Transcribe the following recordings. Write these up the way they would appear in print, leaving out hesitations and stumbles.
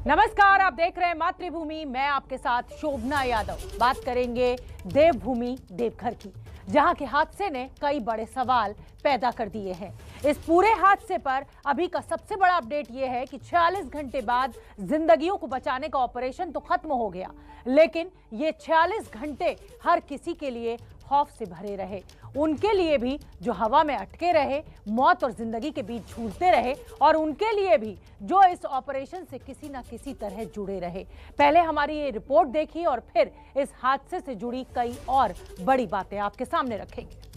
नमस्कार, आप देख रहे हैं मातृभूमि। मैं आपके साथ शोभना यादव। बात करेंगे देवभूमि देवघर की, जहां के हादसे ने कई बड़े सवाल पैदा कर दिए हैं। इस पूरे हादसे पर अभी का सबसे बड़ा अपडेट यह है कि 46 घंटे बाद जिंदगियों को बचाने का ऑपरेशन तो खत्म हो गया, लेकिन ये 46 घंटे हर किसी के लिए खौफ से भरे रहे। उनके लिए भी जो हवा में अटके रहे, मौत और जिंदगी के बीच झूलते रहे, और उनके लिए भी जो इस ऑपरेशन से किसी ना किसी तरह जुड़े रहे। पहले हमारी ये रिपोर्ट देखिए और फिर इस हादसे से जुड़ी कई और बड़ी बातें आपके सामने रखेंगे।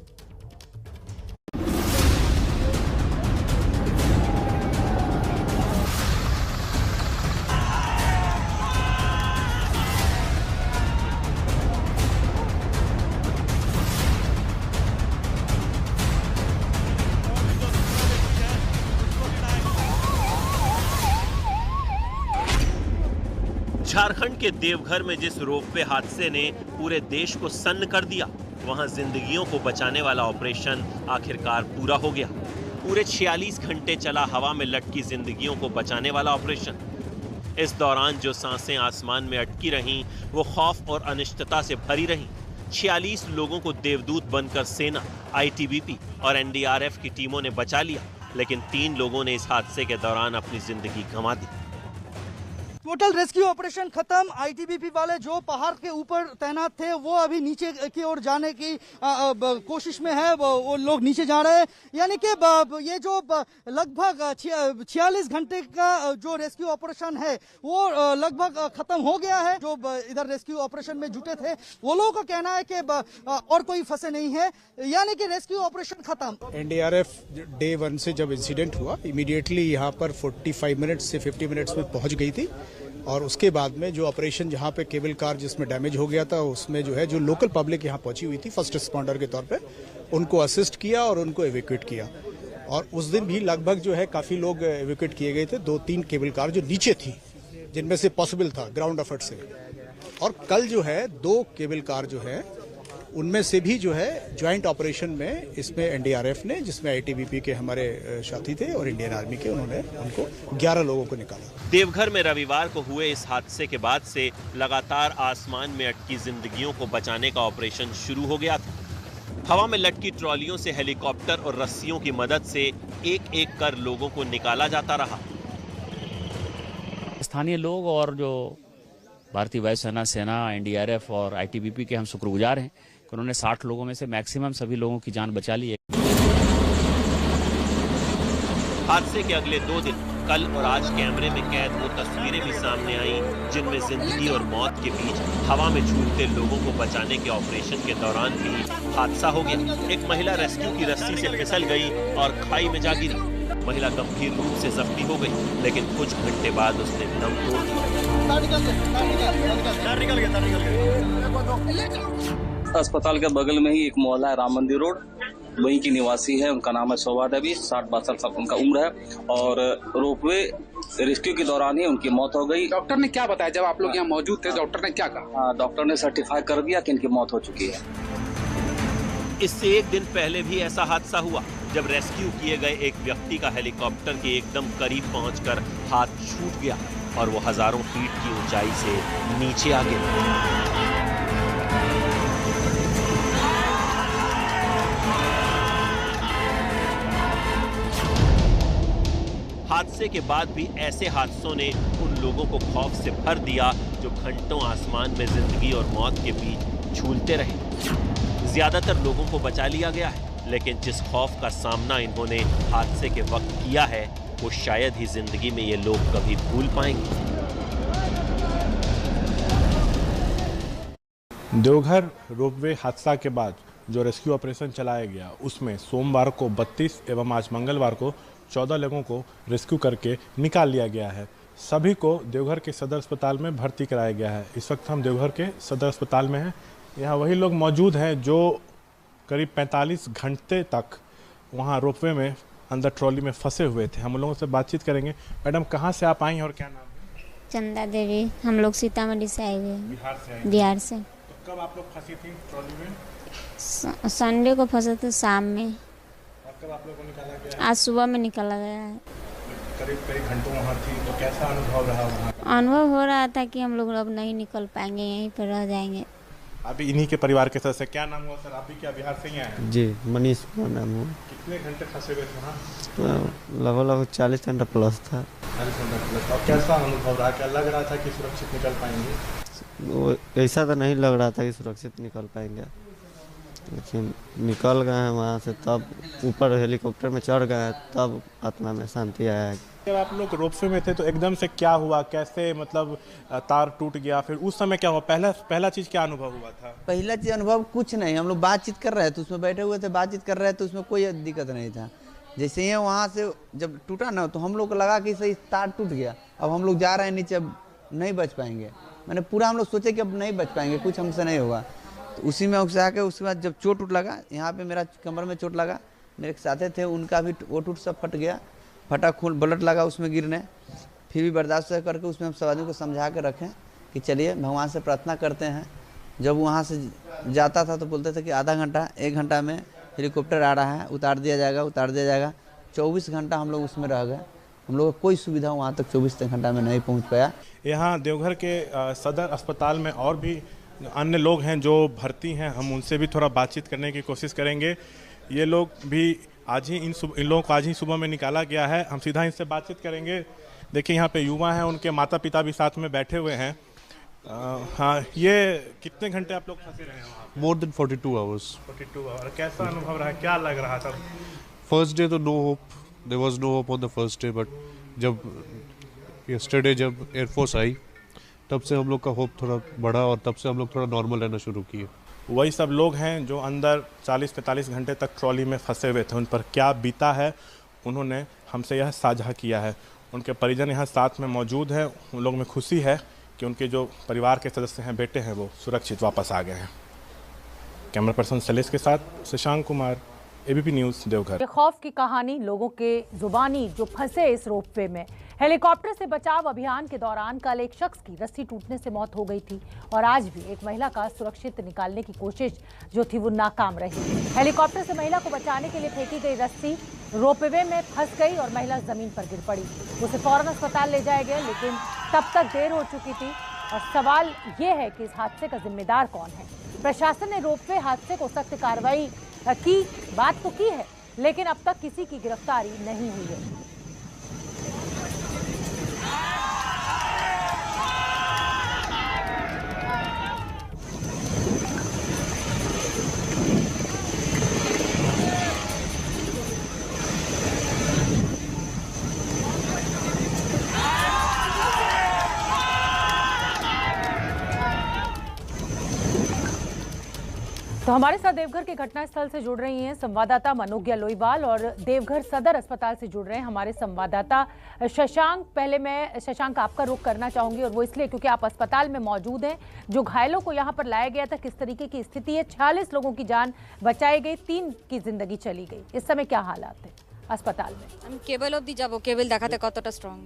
झारखंड के देवघर में जिस रोपवे हादसे ने पूरे देश को सन्न कर दिया, वहां जिंदगियों को बचाने वाला ऑपरेशन आखिरकार पूरा हो गया। पूरे 46 घंटे चला हवा में लटकी जिंदगियों को बचाने वाला ऑपरेशन। इस दौरान जो सांसें आसमान में अटकी रहीं, वो खौफ और अनिश्चितता से भरी रहीं। 46 लोगों को देवदूत बनकर सेना, आईटीबीपी और एनडीआरएफ की टीमों ने बचा लिया, लेकिन 3 लोगों ने इस हादसे के दौरान अपनी जिंदगी गंवा दी। टोटल रेस्क्यू ऑपरेशन खत्म। आईटीबीपी वाले जो पहाड़ के ऊपर तैनात थे वो अभी नीचे की ओर जाने की कोशिश में है। वो लोग नीचे जा रहे हैं, यानी कि ये जो लगभग 46 घंटे का जो रेस्क्यू ऑपरेशन है वो लगभग खत्म हो गया है। जो इधर रेस्क्यू ऑपरेशन में जुटे थे वो लोगों का कहना है कि और कोई फंसे नहीं है, यानी कि रेस्क्यू ऑपरेशन खत्म। एनडीआरएफ डे 1 से जब इंसिडेंट हुआ, इमीडिएटली यहाँ पर 45 मिनट्स से 50 मिनट्स में पहुंच गई थी, और उसके बाद में जो ऑपरेशन जहां पे केबल कार जिसमें डैमेज हो गया था, उसमें जो है जो लोकल पब्लिक यहां पहुंची हुई थी फर्स्ट रिस्पॉन्डर के तौर पे, उनको असिस्ट किया और उनको एवेक्यूएट किया। और उस दिन भी लगभग जो है काफी लोग एवेक्यूएट किए गए थे। 2-3 केबल कार जो नीचे थी, जिनमें से पॉसिबल था ग्राउंड एफर्ट से। और कल जो है 2 केबल कार जो है उनमें से भी जो है ज्वाइंट ऑपरेशन में इसमें एनडीआरएफ ने, जिसमें आईटीबीपी के हमारे साथी थे और इंडियन आर्मी के, उन्होंने उनको 11 लोगों को निकाला। देवघर में रविवार को हुए इस हादसे के बाद से लगातार आसमान में अटकी जिंदगियों को बचाने का ऑपरेशन शुरू हो गया था। हवा में लटकी ट्रॉलियों से हेलीकॉप्टर और रस्सियों की मदद से एक-एक कर लोगों को निकाला जाता रहा। स्थानीय लोग और जो भारतीय वायुसेना, सेना, एनडीआरएफ और आईटीबीपी के हम शुक्रगुजार हैं कि उन्होंने 60 लोगों में से मैक्सिमम सभी लोगों की जान बचा ली है। हादसे के अगले 2 दिन, कल और आज कैमरे में कैद वो तस्वीरें भी सामने आईं, जिनमें जिंदगी और मौत के बीच हवा में झूलते लोगों को बचाने के ऑपरेशन के दौरान भी हादसा हो गया। एक महिला रेस्क्यू की रस्सी से फिसल गई और खाई में जा गिरी। महिला गंभीर रूप से जख्मी हो गई, लेकिन कुछ घंटे बाद उसने दम तोड़ दिया। अस्पताल के बगल में ही एक मोहल्ला है, राम मंदिर रोड, वहीं की निवासी है। उनका नाम है शोभा देवी, 60-62 साल उनका उम्र है, और रोपवे रेस्क्यू के दौरान ही उनकी मौत हो गई। डॉक्टर ने क्या बताया जब आप लोग यहाँ मौजूद थे? डॉक्टर ने क्या कहा? डॉक्टर ने सर्टिफाई कर दिया कि इनकी मौत हो चुकी है। इससे एक दिन पहले भी ऐसा हादसा हुआ, जब रेस्क्यू किए गए एक व्यक्ति का हेलीकॉप्टर के एकदम करीब पहुंचकर हाथ छूट गया और वो हजारों फीट की ऊंचाई से नीचे आ गिरा। हादसे के बाद भी ऐसे हादसों ने उन लोगों को खौफ से भर दिया जो घंटों आसमान में जिंदगी और मौत के बीच झूलते रहे। ज्यादातर लोगों को बचा लिया गया है, लेकिन जिस खौफ का सामना इन्होंने हादसे के वक्त किया है, वो शायद ही जिंदगी में ये लोग कभी भूल पाएंगे। देवघर रोपवे हादसा के बाद जो रेस्क्यू ऑपरेशन चलाया गया, उसमें सोमवार को 32 एवं आज मंगलवार को 14 लोगों को रेस्क्यू करके निकाल लिया गया है। सभी को देवघर के सदर अस्पताल में भर्ती कराया गया है। इस वक्त हम देवघर के सदर अस्पताल में हैं। यहाँ वही लोग मौजूद हैं जो करीब 45 घंटे तक वहाँ रोपवे में अंदर ट्रॉली में फंसे हुए थे। हम लोगों से बातचीत करेंगे। मैडम, कहाँ से आप आई हैं और क्या नाम है? चंदा देवी। हम लोग सीतामढ़ी से आए हुए हैं। बिहार से आए? बिहार से। तो कब आप लोग फंसी थी ट्रॉली में? संडे को फंसे थे शाम में। कब आप लोगों को निकाला गया? आज सुबह में निकाला गया है। करीब करीब घंटों वहाँ थी, तो कैसा अनुभव रहा वहाँ? अनुभव हो रहा था कि हम लोग अब नहीं निकल पाएंगे, यहीं पर रह जाएंगे। अभी इन्हीं के परिवार के सदस्य, क्या नाम हुआ सर? आप भी क्या बिहार से ही आए हैं? जी, मनीष कुमार नाम हुआ। कितने घंटे फंसे हुए थे वहाँ? लगभग 40 घंटा प्लस था। 40 घंटा प्लस। और कैसा अनुभव रहा? क्या लग रहा था कि सुरक्षित निकल पाएंगे? वो ऐसा तो नहीं लग रहा था कि सुरक्षित निकल पाएंगे, लेकिन निकल गए हैं वहाँ से। तब ऊपर हेलीकॉप्टर में चढ़ गए हैं, तब आत्मा में शांति आया है। जब आप लोग रोपवे में थे तो एकदम से क्या हुआ, कैसे मतलब तार टूट गया, फिर उस समय क्या हुआ? पहला चीज़ क्या अनुभव हुआ था? पहला चीज़ अनुभव कुछ नहीं, हम लोग बातचीत कर रहे थे, उसमें बैठे हुए थे, बातचीत कर रहे थे, उसमें कोई दिक्कत नहीं था। जैसे ही वहाँ से जब टूटा ना, तो हम लोग को लगा कि सही तार टूट गया, अब हम लोग जा रहे हैं नीचे, अब नहीं बच पाएंगे। मैंने पूरा हम लोग सोचे कि अब नहीं बच पाएंगे, कुछ हमसे नहीं होगा। तो उसी में उसे आके उसके बाद जब चोट उठ लगा, यहाँ पे मेरा कमर में चोट लगा, मेरे साथे थे उनका भी वो टूट सब फट गया, फटा खून ब्लड लगा उसमें गिरने। फिर भी बर्दाश्त करके उसमें हम सब आदमी को समझा के रखें कि चलिए भगवान से प्रार्थना करते हैं। जब वहाँ से जाता था तो बोलते थे कि आधा घंटा 1 घंटा में हेलीकॉप्टर आ रहा है, उतार दिया जाएगा, उतार दिया जाएगा। 24 घंटा हम लोग उसमें रह गए, हम लोग को कोई सुविधा वहाँ तक 24 घंटा में नहीं पहुँच पाया। यहाँ देवघर के सदर अस्पताल में और भी अन्य लोग हैं जो भर्ती हैं, हम उनसे भी थोड़ा बातचीत करने की कोशिश करेंगे। ये लोग भी आज ही इन लोगों को आज ही सुबह में निकाला गया है, हम सीधा इनसे बातचीत करेंगे। देखिए यहाँ पे युवा हैं, उनके माता पिता भी साथ में बैठे हुए हैं। हाँ, ये कितने घंटे आप लोग फंसे रहे हैं वहाँ? More than 42 hours. 42 आवर। कैसा अनुभव रहा, क्या लग रहा था? फर्स्ट डे तो no hope, there was no hope on the first day, but जब यस्टरडे जब एयरफोर्स आई तब से हम लोग का होप थोड़ा बढ़ा और तब से हम लोग थोड़ा नॉर्मल रहना शुरू किए। वही सब लोग हैं जो अंदर 40-45 घंटे तक ट्रॉली में फंसे हुए थे, उन पर क्या बीता है उन्होंने हमसे यह साझा किया है। उनके परिजन यहाँ साथ में मौजूद हैं, उन लोग में खुशी है कि उनके जो परिवार के सदस्य हैं, बेटे हैं, वो सुरक्षित वापस आ गए हैं। कैमरा पर्सन शैलेश के साथ शशांक कुमार, एबीपी न्यूज़, देवघर। खौफ की कहानी लोगों के जुबानी जो फंसे इस रोपवे में। हेलीकॉप्टर से बचाव अभियान के दौरान कल एक शख्स की रस्सी टूटने से मौत हो गई थी और आज भी एक महिला का सुरक्षित निकालने की कोशिश जो थी वो नाकाम रही। हेलीकॉप्टर से महिला को बचाने के लिए फेंकी गई रस्सी रोपवे में फंस गई और महिला जमीन पर गिर पड़ी। उसे फौरन अस्पताल ले जाया गया, लेकिन तब तक देर हो चुकी थी और सवाल ये है कि इस हादसे का जिम्मेदार कौन है। प्रशासन ने रोपवे हादसे को सख्त कार्रवाई की बात तो की है, लेकिन अब तक किसी की गिरफ्तारी नहीं हुई है। तो हमारे साथ देवघर के घटनास्थल से जुड़ रही हैं संवाददाता मनोज्ञा लोईवाल और देवघर सदर अस्पताल से जुड़ रहे हैं हमारे संवाददाता शशांक। पहले मैं शशांक आपका रुख करना चाहूंगी और वो इसलिए क्योंकि आप अस्पताल में मौजूद हैं। जो घायलों को यहाँ पर लाया गया था, किस तरीके की स्थिति है? 46 लोगों की जान बचाई गई, 3 की जिंदगी चली गई। इस समय क्या हालात है अस्पताल में? केबल ऑफ दी जब केबल देखाते कतटा स्ट्रांग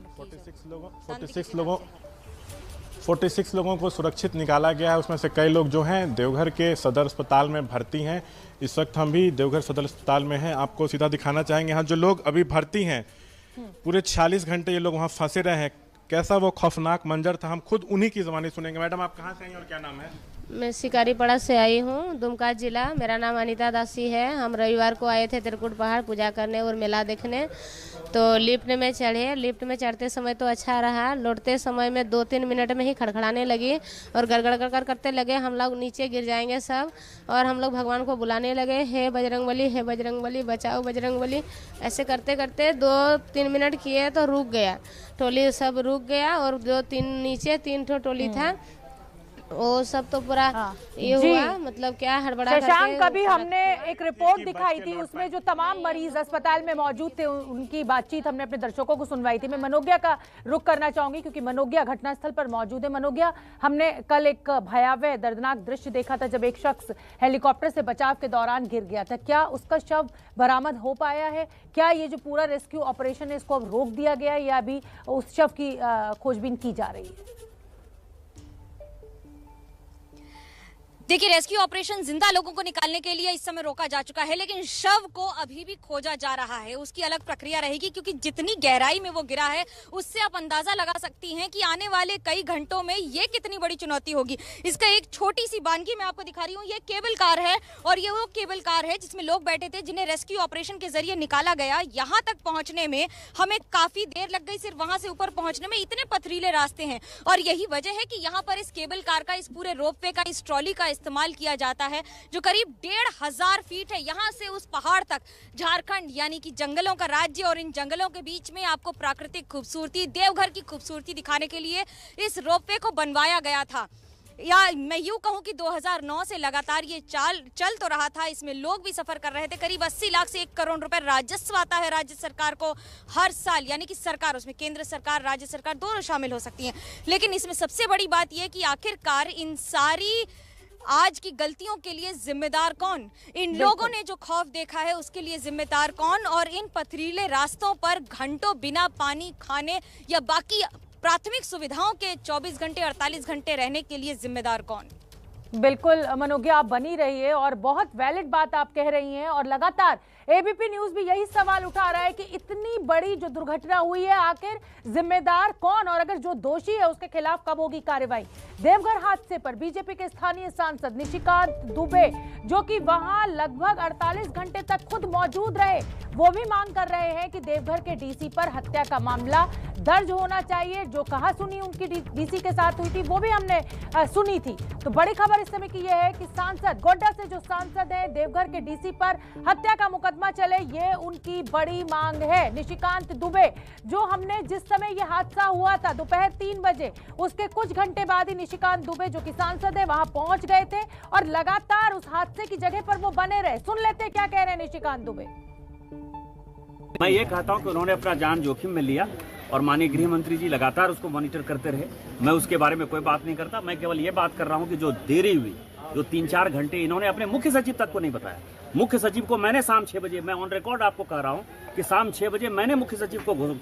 46 लोगों को सुरक्षित निकाला गया है। उसमें से कई लोग जो हैं देवघर के सदर अस्पताल में भर्ती हैं। इस वक्त हम भी देवघर सदर अस्पताल में हैं, आपको सीधा दिखाना चाहेंगे। यहाँ जो लोग अभी भर्ती हैं, पूरे 46 घंटे ये लोग वहाँ फंसे रहे हैं। कैसा वो खौफनाक मंजर था, हम खुद उन्हीं की ज़बानी सुनेंगे। मैडम, आप कहाँ से आई और क्या नाम है? मैं शिकारीपाड़ा से आई हूँ, दुमका जिला। मेरा नाम अनीता दासी है। हम रविवार को आए थे त्रिकुट पहाड़ पूजा करने और मेला देखने। तो लिफ्ट में चढ़े, लिफ्ट में चढ़ते समय तो अच्छा रहा, लौटते समय में 2-3 मिनट में ही खड़खड़ाने लगी और गड़गड़ करते लगे हम लोग नीचे गिर जाएंगे सब। और हम लोग भगवान को बुलाने लगे, हे बजरंगबली, हे बजरंगबली, बचाओ बजरंगबली। ऐसे करते करते 2-3 मिनट किए तो रुक गया, टोली सब रुक गया। और 2-3 नीचे 3 ठो टोली था, वो सब तो पूरा ये हुआ, मतलब क्या हड़बड़ा। शशांक, कभी हमने एक रिपोर्ट दिखाई थी, उसमें जो तमाम मरीज अस्पताल में मौजूद थे उनकी बातचीत हमने अपने दर्शकों को सुनवाई थी। मैं मनोज्ञा का रुख करना चाहूंगी क्योंकि मनोज्ञा घटनास्थल पर मौजूद है। मनोज्ञा, हमने कल एक भयावह दर्दनाक दृश्य देखा था जब एक शख्स हेलीकॉप्टर से बचाव के दौरान गिर गया था। क्या उसका शव बरामद हो पाया है? क्या ये जो पूरा रेस्क्यू ऑपरेशन है इसको अब रोक दिया गया है या अभी उस शव की खोजबीन की जा रही है? देखिए, रेस्क्यू ऑपरेशन जिंदा लोगों को निकालने के लिए इस समय रोका जा चुका है, लेकिन शव को अभी भी खोजा जा रहा है। उसकी अलग प्रक्रिया रहेगी, क्योंकि जितनी गहराई में वो गिरा है उससे आप अंदाजा लगा सकती हैं कि आने वाले कई घंटों में ये कितनी बड़ी चुनौती होगी। इसका एक छोटी सी बानगी मैं आपको दिखा रही हूँ। ये केबल कार है और ये वो केबल कार है जिसमें लोग बैठे थे, जिन्हें रेस्क्यू ऑपरेशन के जरिए निकाला गया। यहाँ तक पहुंचने में हमें काफी देर लग गई, सिर्फ वहां से ऊपर पहुंचने में। इतने पथरीले रास्ते हैं और यही वजह है कि यहाँ पर इस केबल कार का, इस पूरे रोपवे का, इस ट्रॉली का इस्तेमाल किया जाता है, जो करीब 1500 फीट है। यहाँ से उस पहाड़ तक झारखंड यानी कि जंगलों का राज्य, और इन जंगलों के बीच में आपको प्राकृतिक खूबसूरती, देवघर की खूबसूरती दिखाने के लिए इस रोपवे को बनवाया गया था। या मैं यूं कहूं कि 2009 से लगातार ये चल तो रहा था। इसमें लोग भी सफर कर रहे थे। करीब 80 लाख से 1 करोड़ रुपए राजस्व आता है राज्य सरकार को हर साल, यानी कि सरकार, उसमें केंद्र सरकार, राज्य सरकार दोनों शामिल हो सकती हैं। लेकिन इसमें सबसे बड़ी बात यह कि आखिरकार इन सारी आज की गलतियों के लिए जिम्मेदार कौन? इन लोगों ने जो खौफ देखा है उसके लिए जिम्मेदार कौन? और इन पथरीले रास्तों पर घंटों बिना पानी, खाने या बाकी प्राथमिक सुविधाओं के 24 घंटे 48 घंटे रहने के लिए जिम्मेदार कौन? बिल्कुल मनोज्ञा, आप बनी रहिए और बहुत वैलिड बात आप कह रही हैं। और लगातार एबीपी न्यूज भी यही सवाल उठा रहा है कि इतनी बड़ी जो दुर्घटना हुई है, आखिर जिम्मेदार कौन, और अगर जो दोषी है उसके खिलाफ कब होगी कार्रवाई। देवघर हादसे पर बीजेपी के स्थानीय सांसद निशिकांत दुबे, जो कि वहां लगभग 48 घंटे तक खुद मौजूद रहे, वो भी मांग कर रहे हैं कि देवघर के डीसी पर हत्या का मामला दर्ज होना चाहिए। जो कहा सुनी उनकी डीसी के साथ हुई थी वो भी हमने सुनी थी। तो बड़ी खबर इस समय की यह है कि सांसद गोड्डा से जो सांसद हैं, देवघर के डीसी पर हत्या का मुकदमा चले, ये उनकी बड़ी मांग है। निशिकांत दुबे, जो हमने जिस समय ये हादसा हुआ था दोपहर 3 बजे, उसके कुछ घंटे बाद ही निशिकांत दुबे जो कि सांसद है वहां पहुंच गए थे और लगातार उस हादसे की जगह पर वो बने रहे। सुन लेते हैं क्या कह रहे हैं निशिकांत दुबे। मैं ये कहता हूं कि उन्होंने अपना जान जोखिम में लिया और माननीय गृह मंत्री जी लगातार उसको मॉनिटर करते रहे। मैं उसके बारे में कोई बात नहीं करता। मैं केवल ये बात कर रहा हूं कि जो देरी हुई, जो 3-4 घंटे इन्होंने अपने मुख्य सचिव तक को नहीं बताया। मुख्य सचिव को मैंने शाम 6 बजे, मैं ऑन रिकॉर्ड आपको कह रहा हूं कि शाम 6 बजे मैंने मुख्य सचिव को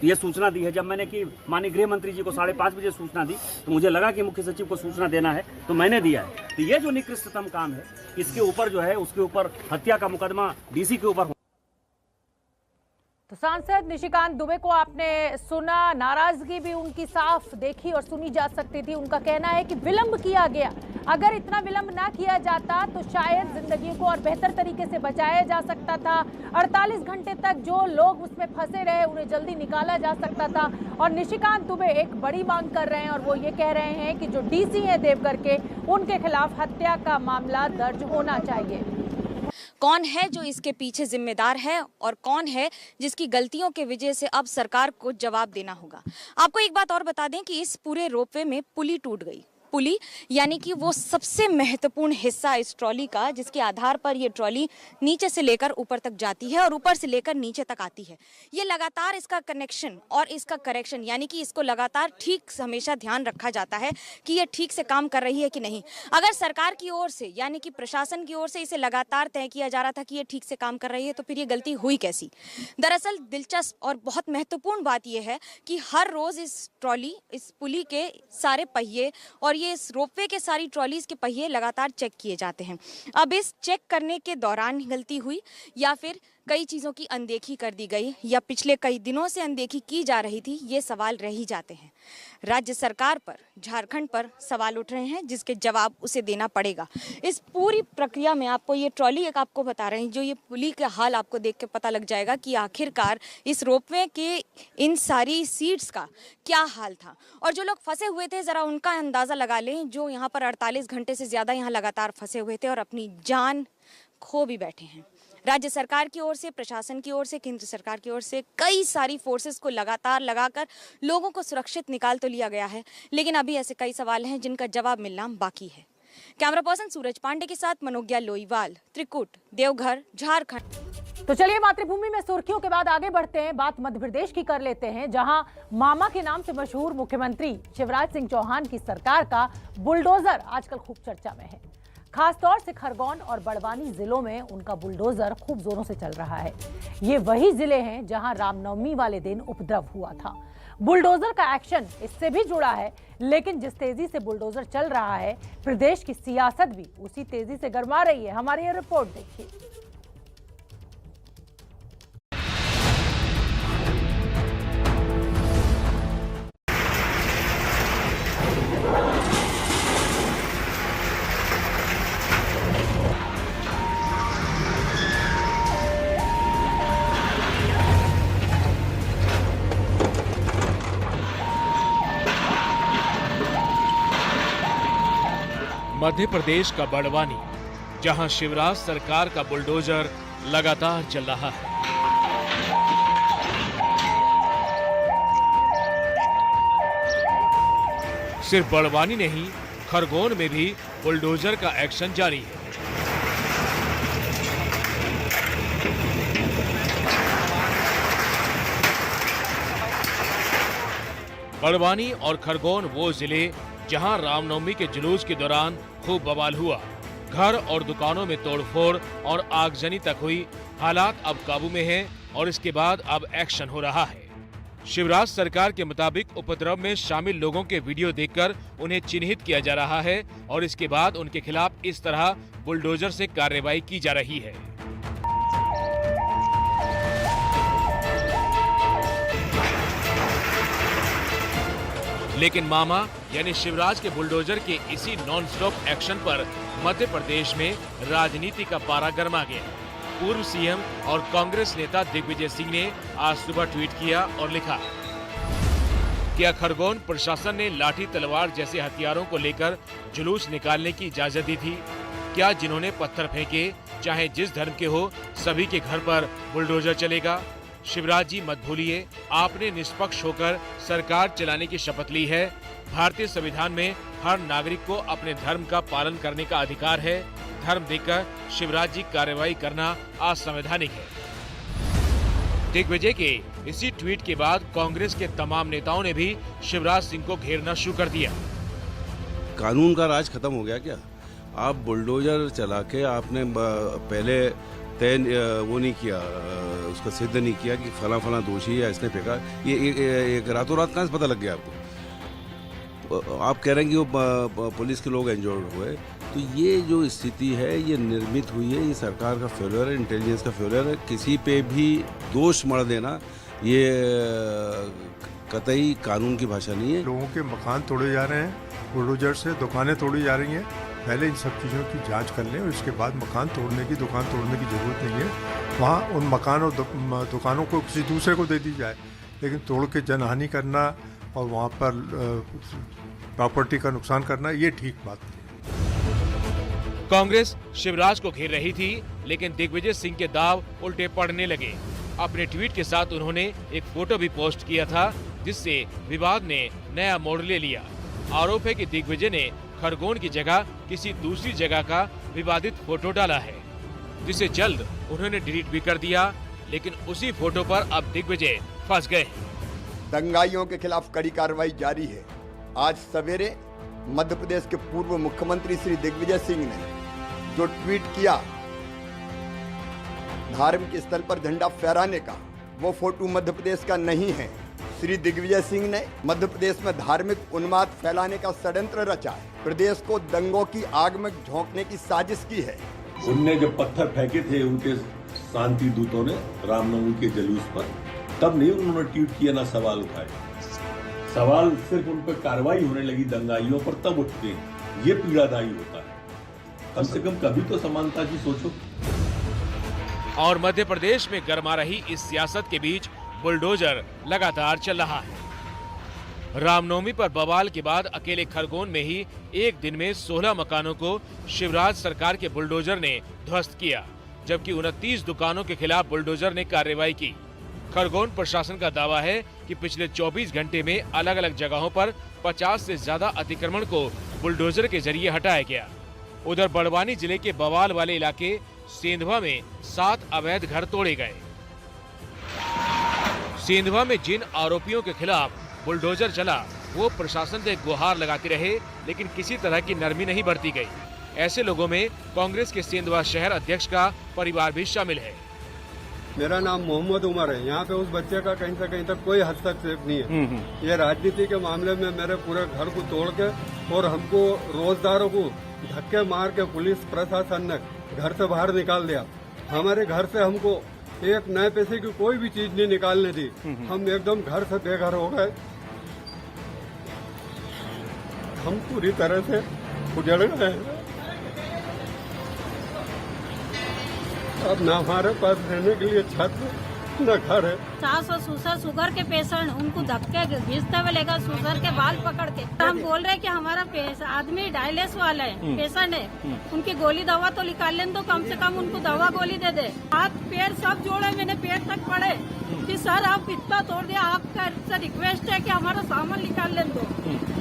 ये सूचना दी है। जब मैंने कि माननीय गृह मंत्री जी को 5:30 बजे सूचना दी तो मुझे लगा कि मुख्य सचिव को सूचना देना है, तो मैंने दिया है। तो ये जो निकृष्टतम काम है, इसके ऊपर जो है उसके ऊपर हत्या का मुकदमा डीसी के ऊपर। तो सांसद निशिकांत दुबे को आपने सुना, नाराजगी भी उनकी साफ देखी और सुनी जा सकती थी। उनका कहना है कि विलंब किया गया, अगर इतना विलंब ना किया जाता तो शायद जिंदगी को और बेहतर तरीके से बचाया जा सकता था। 48 घंटे तक जो लोग उसमें फंसे रहे उन्हें जल्दी निकाला जा सकता था। और निशिकांत दुबे एक बड़ी मांग कर रहे हैं और वो ये कह रहे हैं कि जो डीसी हैं देवघर के, उनके खिलाफ हत्या का मामला दर्ज होना चाहिए। कौन है जो इसके पीछे जिम्मेदार है और कौन है जिसकी गलतियों के वजह से अब सरकार को जवाब देना होगा। आपको एक बात और बता दें कि इस पूरे रोपवे में पुली टूट गई। पुली यानी कि वो सबसे महत्वपूर्ण हिस्सा इस ट्रॉली का, जिसके आधार पर ये ट्रॉली नीचे से लेकर ऊपर तक जाती है और ऊपर से लेकर नीचे तक आती है। ये लगातार इसका कनेक्शन और इसका करेक्शन, यानी कि इसको लगातार ठीक हमेशा ध्यान रखा जाता है कि ये ठीक से काम कर रही है कि नहीं। अगर सरकार की ओर से यानी कि प्रशासन की ओर से इसे लगातार तय किया जा रहा था कि ये ठीक से काम कर रही है, तो फिर ये गलती हुई कैसी? दरअसल दिलचस्प और बहुत महत्वपूर्ण बात यह है कि हर रोज इस ट्रॉली, इस पुली के सारे पहिए और ये इस रोपवे के सारी ट्रॉलीज के पहिए लगातार चेक किए जाते हैं। अब इस चेक करने के दौरान गलती हुई या फिर कई चीज़ों की अनदेखी कर दी गई या पिछले कई दिनों से अनदेखी की जा रही थी, ये सवाल रह ही जाते हैं। राज्य सरकार पर, झारखंड पर सवाल उठ रहे हैं जिसके जवाब उसे देना पड़ेगा। इस पूरी प्रक्रिया में आपको ये ट्रॉली एक आपको बता रहे हैं, जो ये पुली का हाल आपको देख के पता लग जाएगा कि आखिरकार इस रोपवे के इन सारी सीट्स का क्या हाल था। और जो लोग फंसे हुए थे, ज़रा उनका अंदाज़ा लगा लें, जो यहाँ पर 48 घंटे से ज़्यादा यहाँ लगातार फंसे हुए थे और अपनी जान खो भी बैठे हैं। राज्य सरकार की ओर से, प्रशासन की ओर से, केंद्र सरकार की ओर से कई सारी फोर्सेस को लगातार लगाकर लोगों को सुरक्षित निकाल तो लिया गया है, लेकिन अभी ऐसे कई सवाल हैं जिनका जवाब मिलना बाकी है। कैमरा पर्सन सूरज पांडे के साथ मनोज्ञा लोईवाल, त्रिकुट, देवघर, झारखंड। तो चलिए मातृभूमि में सुर्खियों के बाद आगे बढ़ते हैं, बात मध्य प्रदेश की कर लेते हैं, जहां मामा के नाम से मशहूर मुख्यमंत्री शिवराज सिंह चौहान की सरकार का बुलडोजर आजकल खूब चर्चा में है। खासतौर से खरगोन और बड़वानी जिलों में उनका बुलडोजर खूब जोरों से चल रहा है। ये वही जिले हैं जहां रामनवमी वाले दिन उपद्रव हुआ था। बुलडोजर का एक्शन इससे भी जुड़ा है, लेकिन जिस तेजी से बुलडोजर चल रहा है, प्रदेश की सियासत भी उसी तेजी से गरमा रही है। हमारी ये रिपोर्ट देखिए। मध्य प्रदेश का बड़वानी, जहां शिवराज सरकार का बुलडोजर लगातार चल रहा है। सिर्फ बड़वानी नहीं, खरगोन में भी बुलडोजर का एक्शन जारी है। बड़वानी और खरगोन वो जिले जहां रामनवमी के जुलूस के दौरान खूब बवाल हुआ। घर और दुकानों में तोड़फोड़ और आगजनी तक हुई। हालात अब काबू में हैं और इसके बाद अब एक्शन हो रहा है। शिवराज सरकार के मुताबिक उपद्रव में शामिल लोगों के वीडियो देखकर उन्हें चिन्हित किया जा रहा है और इसके बाद उनके खिलाफ इस तरह बुलडोजर से कार्रवाई की जा रही है। लेकिन मामा यानी शिवराज के बुलडोजर के इसी नॉन स्टॉप एक्शन पर मध्य प्रदेश में राजनीति का पारा गर्मा गया। पूर्व सीएम और कांग्रेस नेता दिग्विजय सिंह ने आज सुबह ट्वीट किया और लिखा, क्या खरगोन प्रशासन ने लाठी तलवार जैसे हथियारों को लेकर जुलूस निकालने की इजाजत दी थी? क्या जिन्होंने पत्थर फेंके, चाहे जिस धर्म के हो, सभी के घर पर बुलडोजर चलेगा? शिवराज जी मत भूलिए, आपने निष्पक्ष होकर सरकार चलाने की शपथ ली है। भारतीय संविधान में हर नागरिक को अपने धर्म का पालन करने का अधिकार है। धर्म देखकर शिवराज जी कार्रवाई करना असंवैधानिक है। दिग्विजय के इसी ट्वीट के बाद कांग्रेस के तमाम नेताओं ने भी शिवराज सिंह को घेरना शुरू कर दिया। कानून का राज खत्म हो गया क्या? आप बुलडोजर चला के आपने पहले तय वो नहीं किया, उसका सिद्ध नहीं किया कि फला फला दोषी है, इसने फेंका। ये रातों रात कहाँ से पता लग गया आपको? आप कह रहे हैं कि वो पुलिस के लोग इंजर्ड हुए। तो ये जो स्थिति है ये निर्मित हुई है, ये सरकार का फेलियर है, इंटेलिजेंस का फेलियर है। किसी पे भी दोष मढ़ देना ये कतई कानून की भाषा नहीं है। लोगों के मकान तोड़े जा रहे हैं बुलडोजर से, दुकानें तोड़ी जा रही हैं। पहले इन सब चीज़ों की जांच कर लें और इसके बाद मकान तोड़ने की, दुकान तोड़ने की जरूरत नहीं है। वहाँ उन मकान और दुकानों को किसी दूसरे को दे दी जाए, लेकिन तोड़ के जनहानि करना और वहाँ पर प्रॉपर्टी का नुकसान करना, ये ठीक बात नहीं। कांग्रेस शिवराज को घेर रही थी, लेकिन दिग्विजय सिंह के दाव उल्टे पड़ने लगे। अपने ट्वीट के साथ उन्होंने एक फोटो भी पोस्ट किया था, जिससे विवाद ने नया मोड़ ले लिया। आरोप है कि दिग्विजय ने खरगोन की जगह किसी दूसरी जगह का विवादित फोटो डाला है, जिसे जल्द उन्होंने डिलीट भी कर दिया। लेकिन उसी फोटो पर अब दिग्विजय फंस गए। दंगाइयों के खिलाफ कड़ी कार्रवाई जारी है। आज सवेरे मध्य प्रदेश के पूर्व मुख्यमंत्री श्री दिग्विजय सिंह ने जो ट्वीट किया धार्मिक स्थल पर झंडा फहराने का, वो फोटो मध्य प्रदेश का नहीं है। श्री दिग्विजय सिंह ने मध्य प्रदेश में धार्मिक उन्माद फैलाने का षड्यंत्र रचा है, प्रदेश को दंगों की आग में झोंकने की साजिश की है। उनने जब पत्थर फेंके थे उनके शांति दूतों ने रामनवमी के जुलूस पर, तब नहीं उन्होंने ट्वीट किया ना सवाल उठाए। सवाल सिर्फ उन पर कार्रवाई होने लगी दंगाइयों पर तब उठते हैं। ये पीड़ादायी होता है। कम से कम कभी तो समानता की सोचो। और मध्य प्रदेश में गरमा रही इस सियासत के बीच बुलडोजर लगातार चल रहा है। रामनवमी पर बवाल के बाद अकेले खरगोन में ही एक दिन में 16 मकानों को शिवराज सरकार के बुलडोजर ने ध्वस्त किया, जबकि 29 दुकानों के खिलाफ बुलडोजर ने कार्रवाई की। खरगोन प्रशासन का दावा है कि पिछले 24 घंटे में अलग अलग जगहों पर 50 से ज्यादा अतिक्रमण को बुलडोजर के जरिए हटाया गया। उधर बड़वानी जिले के बवाल वाले इलाके सेंधवा में 7 अवैध घर तोड़े गए। सेंधवा में जिन आरोपियों के खिलाफ बुलडोजर चला वो प्रशासन से गुहार लगाते रहे, लेकिन किसी तरह की नरमी नहीं बरती गई। ऐसे लोगों में कांग्रेस के सेंधवा शहर अध्यक्ष का परिवार भी शामिल है। मेरा नाम मोहम्मद उमर है। यहाँ पे उस बच्चे का कहीं से कहीं तक कोई हस्तक्षेप नहीं है। ये राजनीति के मामले में मेरे पूरे घर को तोड़ के और हमको रोजदारों को धक्के मार के पुलिस प्रशासन ने घर से बाहर निकाल दिया। हमारे घर से हमको एक नए पैसे की कोई भी चीज नहीं निकालने दी। हम एकदम घर से बेघर हो गए। हम पूरी तरह से उजड़ गए। अब ना हमारे पास रहने के लिए छत न घर है। सास और ससुर शुगर के पेशेंट, उनको धक्के घिसते हुए लेगा, ससुर के बाल पकड़ के। हम बोल रहे हैं कि हमारा आदमी डायलिसिस वाला है, पेशेंट है, उनकी गोली दवा तो निकाल लें, तो कम से कम उनको दवा गोली दे दे। हाथ पैर सब जोड़े, मैंने पेट तक पड़े कि सर आप इतना तोड़ दिया, आपका रिक्वेस्ट है कि हमारा सामान निकाल लें दो,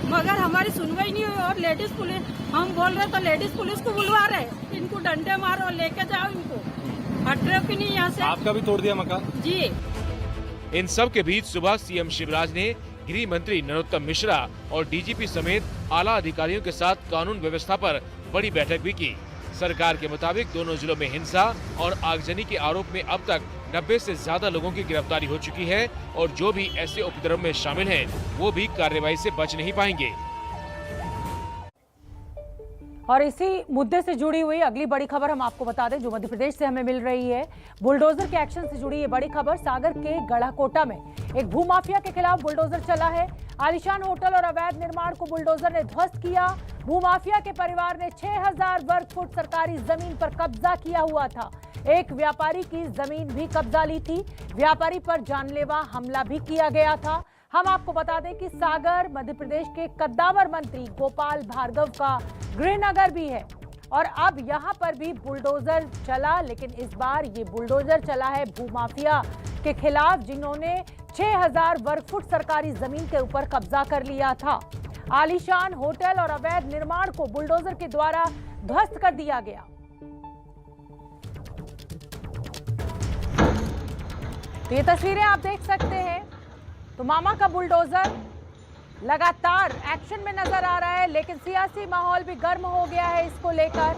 मगर हमारी सुनवाई नहीं हुई। और लेडीज पुलिस, हम बोल रहे तो लेडीज पुलिस को बुलवा रहे, इनको डंडे मारो, लेके जाओ, इनको हट रहे हो कि नहीं यहाँ से। आपका भी तोड़ दिया मकान जी। इन सब के बीच सुबह सीएम शिवराज ने गृह मंत्री नरोत्तम मिश्रा और डीजीपी समेत आला अधिकारियों के साथ कानून व्यवस्था पर बड़ी बैठक भी की। सरकार के मुताबिक दोनों जिलों में हिंसा और आगजनी के आरोप में अब तक 90 से ज्यादा लोगों की गिरफ्तारी हो चुकी है और जो भी ऐसे उपद्रव में शामिल हैं, वो भी कार्रवाई से बच नहीं पाएंगे। और इसी मुद्दे से जुड़ी हुई अगली बड़ी खबर हम आपको बता दें, जो मध्य प्रदेश से हमें मिल रही है। बुलडोजर के एक्शन से जुड़ी ये बड़ी खबर। सागर के गढ़ाकोटा में एक भूमाफिया के खिलाफ बुलडोजर चला है। आलीशान होटल और अवैध निर्माण को बुलडोजर ने ध्वस्त किया। भूमाफिया के परिवार ने 6000 वर्ग फुट सरकारी जमीन पर कब्जा किया हुआ था। एक व्यापारी की जमीन भी कब्जा ली थी। व्यापारी पर जानलेवा हमला भी किया गया था। हम आपको बता दें कि सागर मध्य प्रदेश के कद्दावर मंत्री गोपाल भार्गव का गृहनगर भी है और अब यहां पर भी बुलडोजर चला, लेकिन इस बार ये बुलडोजर चला है भूमाफिया के खिलाफ, जिन्होंने 6000 वर्ग फुट सरकारी जमीन के ऊपर कब्जा कर लिया था। आलीशान होटल और अवैध निर्माण को बुलडोजर के द्वारा ध्वस्त कर दिया गया। तो ये तस्वीरें आप देख सकते हैं। तो मामा का बुलडोजर लगातार एक्शन में नजर आ रहा है, लेकिन सियासी माहौल भी गर्म हो गया है इसको लेकर।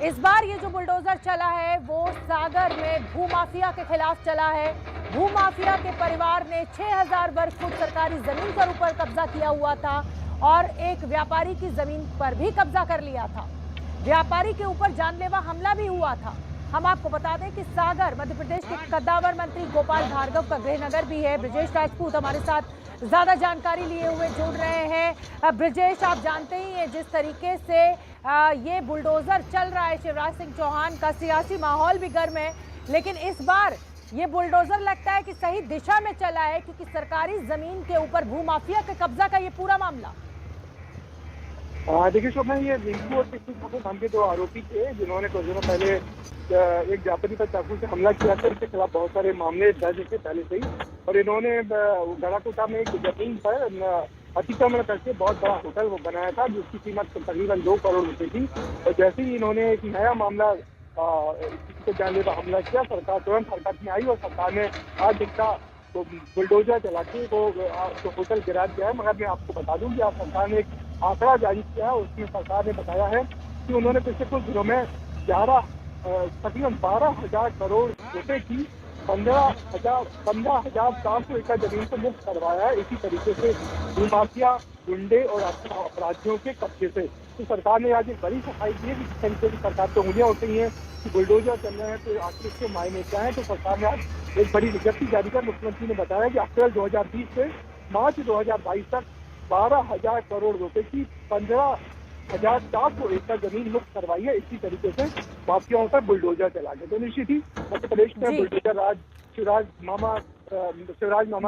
इस बार ये जो बुलडोजर चला है वो सागर में भूमाफिया के खिलाफ चला है। भूमाफिया के परिवार ने 6000 वर्ग फुट सरकारी जमीन पर ऊपर कब्जा किया हुआ था और एक व्यापारी की जमीन पर भी कब्जा कर लिया था। व्यापारी के ऊपर जानलेवा हमला भी हुआ था। हम आपको बता दें कि सागर मध्य प्रदेश के कद्दावर मंत्री गोपाल भार्गव का गृहनगर भी है। ब्रजेश राजपूत हमारे साथ ज्यादा जानकारी लिए हुए जुड़ रहे हैं। ब्रजेश, आप जानते ही हैं जिस तरीके से ये बुलडोजर चल रहा है शिवराज सिंह चौहान का, सियासी माहौल भी गर्म है, लेकिन इस बार ये बुलडोजर लगता है कि सही दिशा में चला है, क्योंकि सरकारी जमीन के ऊपर भूमाफिया के कब्जा का ये पूरा मामला। देखिए शोभना, ये रिंकू और टिप्पू ठाकुर नाम के 2 आरोपी थे जिन्होंने कुछ दिनों पहले एक व्यापारी पर चाकू से हमला किया था। इसके खिलाफ बहुत सारे मामले दर्ज थे पहले से ही, और इन्होंने गढ़ाकोटा में एक जमीन पर अतिक्रमण करके बहुत बड़ा होटल वो बनाया था, जिसकी कीमत तकरीबन 2 करोड़ रुपए थी। और जैसे ही इन्होंने एक नया मामला किसी को जानलेवा हमला किया, सरकार तुरंत हरकत में आई और सरकार ने आज इनका तो बुलडोजर चला के वो होटल गिरा दिया है। मगर मैं आपको बता दूं कि आज सरकार ने एक आंकड़ा जारी किया है, उसमें सरकार ने बताया है कि उन्होंने पिछले कुछ दिनों में तकरीबन 12,000 करोड़ रुपए की 15,400 एकड़ जमीन को मुक्त करवाया है। इसी तरीके से भूमाफिया, गुंडे और अपराधियों के कब्जे से। तो सरकार ने आज एक बड़ी सफाई की है। जिस तरीके से सरकार तो उंगलियां उठ रही हैं कि बुलडोजर चल रहे हैं, तो आखिर इसके मायने क्या है। तो सरकार ने आज एक बड़ी विज्ञप्ति जारी कर मुख्यमंत्री ने बताया कि अप्रैल 2020 से मार्च 2022 तक 12,000 करोड़ रुपए की 15,400 एकड़ जमीन मुक्त करवाई है। इसी तरीके से माफियाओं पर बुलडोजर चला गया। तो निश्चित ही मध्य प्रदेश में बुलडोजर राज शिवराज मामा का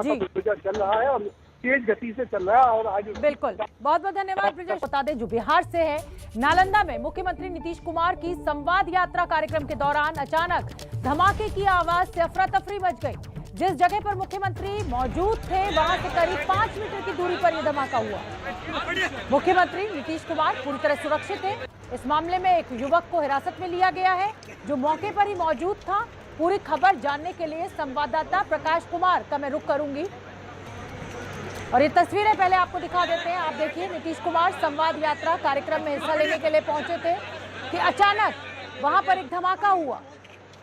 बुलडोजर चल रहा है और तेज गति से चल रहा है। और आज बिल्कुल, बहुत बहुत धन्यवाद ब्रजेश। बता दें जो बिहार से है, नालंदा में मुख्यमंत्री नीतीश कुमार की संवाद यात्रा कार्यक्रम के दौरान अचानक धमाके की आवाज से अफरा तफरी मच गई। जिस जगह पर मुख्यमंत्री मौजूद थे वहां से करीब 5 मीटर की दूरी पर यह धमाका हुआ। मुख्यमंत्री नीतीश कुमार पूरी तरह सुरक्षित थे। इस मामले में एक युवक को हिरासत में लिया गया है जो मौके पर ही मौजूद था। पूरी खबर जानने के लिए संवाददाता प्रकाश कुमार का मैं रुख करूंगी और ये तस्वीरें पहले आपको दिखा देते हैं। आप देखिए, नीतीश कुमार संवाद यात्रा कार्यक्रम में हिस्सा लेने के लिए पहुंचे थे कि अचानक वहां पर एक धमाका हुआ।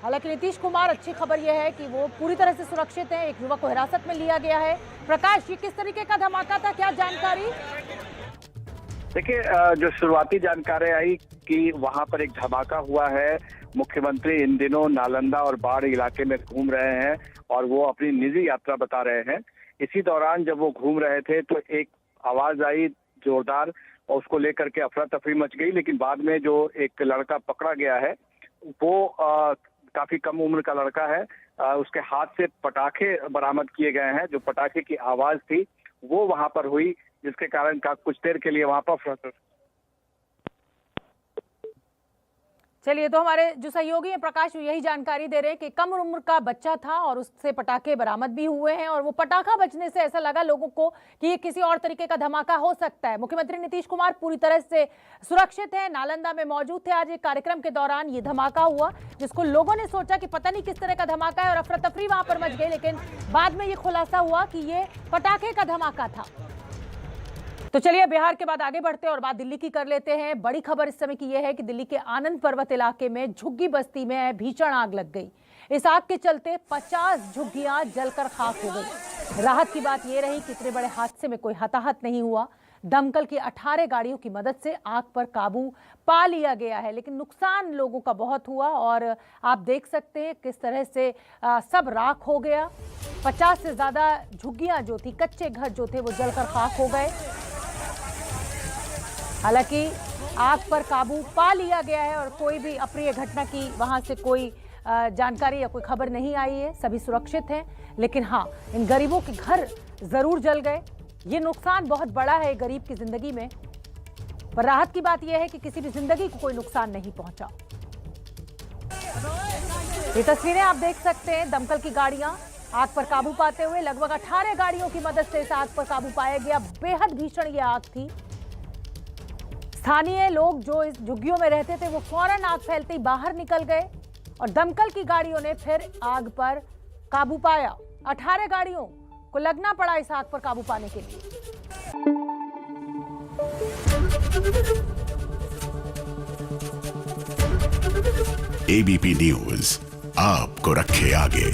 हालांकि नीतीश कुमार, अच्छी खबर यह है कि वो पूरी तरह से सुरक्षित हैं। एक युवक को हिरासत में लिया गया है। प्रकाश, ये किस तरीके का धमाका था, क्या जानकारी? देखिए, जो शुरुआती जानकारी आई कि वहां पर एक धमाका हुआ है। मुख्यमंत्री इन दिनों नालंदा और बाढ़ इलाके में घूम रहे हैं और वो अपनी निजी यात्रा बता रहे हैं। इसी दौरान जब वो घूम रहे थे तो एक आवाज आई जोरदार और उसको लेकर के अफरा तफरी मच गई। लेकिन बाद में जो एक लड़का पकड़ा गया है वो काफी कम उम्र का लड़का है। उसके हाथ से पटाखे बरामद किए गए हैं। जो पटाखे की आवाज थी वो वहां पर हुई, जिसके कारण कुछ देर के लिए वहां पर चलिए, तो हमारे जो सहयोगी हैं प्रकाश, यही जानकारी दे रहे हैं कि कम उम्र का बच्चा था और उससे पटाखे बरामद भी हुए हैं और वो पटाखा बजने से ऐसा लगा लोगों को कि ये किसी और तरीके का धमाका हो सकता है। मुख्यमंत्री नीतीश कुमार पूरी तरह से सुरक्षित हैं, नालंदा में मौजूद थे। आज एक कार्यक्रम के दौरान ये धमाका हुआ जिसको लोगों ने सोचा कि पता नहीं किस तरह का धमाका है और अफरा तफरी वहां पर मच गई, लेकिन बाद में ये खुलासा हुआ कि ये पटाखे का धमाका था। तो चलिए, बिहार के बाद आगे बढ़ते हैं और बात दिल्ली की कर लेते हैं। बड़ी खबर इस समय की यह है कि दिल्ली के आनंद पर्वत इलाके में झुग्गी बस्ती में भीषण आग लग गई। इस आग के चलते 50 झुग्गियां जलकर खाक हो गई। राहत की बात यह रही कि इतने बड़े हादसे में कोई हताहत नहीं हुआ। दमकल की 18 गाड़ियों की मदद से आग पर काबू पा लिया गया है, लेकिन नुकसान लोगों का बहुत हुआ और आप देख सकते हैं किस तरह से सब राख हो गया। 50 से ज्यादा झुग्गियां जो थी, कच्चे घर जो थे, वो जलकर खाक हो गए। हालांकि आग पर काबू पा लिया गया है और कोई भी अप्रिय घटना की वहां से कोई जानकारी या कोई खबर नहीं आई है। सभी सुरक्षित हैं, लेकिन हाँ, इन गरीबों के घर जरूर जल गए। ये नुकसान बहुत बड़ा है गरीब की जिंदगी में, पर राहत की बात यह है कि किसी भी जिंदगी को कोई नुकसान नहीं पहुंचा। ये तस्वीरें आप देख सकते हैं, दमकल की गाड़ियां आग पर काबू पाते हुए। लगभग 18 गाड़ियों की मदद से इस आग पर काबू पाया गया। बेहद भीषण ये आग थी। स्थानीय लोग जो इस झुग्गियों में रहते थे वो फौरन आग फैलते ही बाहर निकल गए और दमकल की गाड़ियों ने फिर आग पर काबू पाया। 18 गाड़ियों को लगना पड़ा इस आग पर काबू पाने के लिए। एबीपी न्यूज आपको रखे आगे।